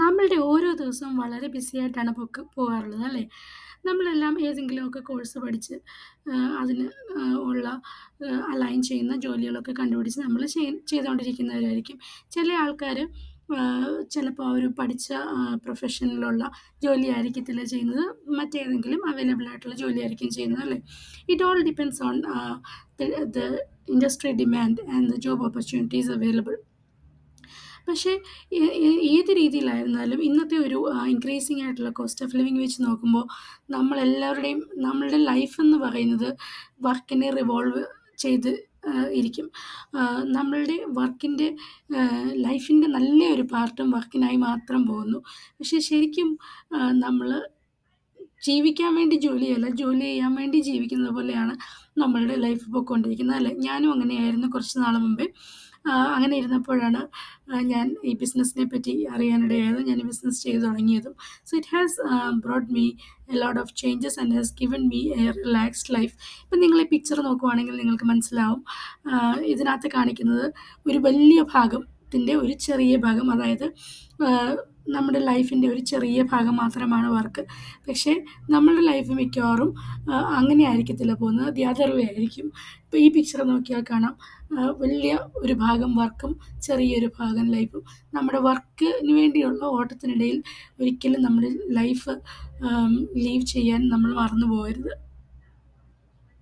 നമ്മളുടെ ഓരോ ദിവസവും വളരെ ബിസിയായിട്ടാണ് പോകാറുള്ളത് അല്ലേ? നമ്മളെല്ലാം ഏതെങ്കിലുമൊക്കെ കോഴ്സ് പഠിച്ച് അതിന് ഉള്ള അലൈൻ ചെയ്യുന്ന ജോലികളൊക്കെ കണ്ടുപിടിച്ച് നമ്മൾ ചെയ്തുകൊണ്ടിരിക്കുന്നവരായിരിക്കും. ചില ആൾക്കാർ ചിലപ്പോൾ അവർ പഠിച്ച പ്രൊഫഷനിലുള്ള ജോലി ആയിരിക്കത്തില്ല ചെയ്യുന്നത്, മറ്റേതെങ്കിലും അവൈലബിൾ ആയിട്ടുള്ള ജോലിയായിരിക്കും ചെയ്യുന്നത് അല്ലേ? It all depends on the industry demand and the job opportunities available. പക്ഷേ ഏത് രീതിയിലായിരുന്നാലും ഇന്നത്തെ ഒരു ഇൻക്രീസിങ് ആയിട്ടുള്ള കോസ്റ്റ് ഓഫ് ലിവിങ് വെച്ച് നോക്കുമ്പോൾ നമ്മളെല്ലാവരുടെയും നമ്മളുടെ ലൈഫ് എന്ന് പറയുന്നത് വർക്കിനെ റിവോൾവ് ചെയ്ത് ഇരിക്കും. നമ്മളുടെ വർക്കിൻ്റെ ലൈഫിൻ്റെ നല്ലൊരു പാർട്ടും വർക്കിനായി മാത്രം പോകുന്നു. പക്ഷേ ശരിക്കും നമ്മൾ ജീവിക്കാൻ വേണ്ടി ജോലിയല്ല, ജോലി ചെയ്യാൻ വേണ്ടി ജീവിക്കുന്നത് പോലെയാണ് നമ്മളുടെ ലൈഫ് പോയിക്കൊണ്ടിരിക്കുന്നത് അല്ലേ? ഞാനും അങ്ങനെയായിരുന്നു കുറച്ച് നാൾ മുമ്പേ. അങ്ങനെ ഇരുന്നപ്പോഴാണ് ഞാൻ ഈ ബിസിനസ്സിനെ പറ്റി അറിയാനിടയായത്, ഞാൻ ഈ ബിസിനസ് ചെയ്തു തുടങ്ങിയതും. So it has brought me a lot of changes and has given me A relaxed life. ഇപ്പം നിങ്ങൾ ഈ പിക്ചർ നോക്കുവാണെങ്കിൽ നിങ്ങൾക്ക് മനസ്സിലാവും, ഇതിനകത്ത് കാണിക്കുന്നത് ഒരു വലിയ ഭാഗത്തിൻ്റെ ഒരു ചെറിയ ഭാഗം, അതായത് നമ്മുടെ ലൈഫിൻ്റെ ഒരു ചെറിയ ഭാഗം മാത്രമാണ് വർക്ക്. പക്ഷേ നമ്മളുടെ ലൈഫ് മിക്കവാറും അങ്ങനെ ആയിരിക്കത്തില്ല പോകുന്നത്, ദി അതർ വേ ആയിരിക്കും. ഇപ്പോൾ ഈ പിക്ചർ നോക്കിയാൽ കാണാം, വലിയ ഒരു ഭാഗം വർക്കും ചെറിയൊരു ഭാഗം ലൈഫും. നമ്മുടെ വർക്കിന് വേണ്ടിയുള്ള ഓട്ടത്തിനിടയിൽ ഒരിക്കലും നമ്മുടെ ലൈഫ് ലീവ് ചെയ്യാൻ നമ്മൾ മറന്നു പോകരുത്.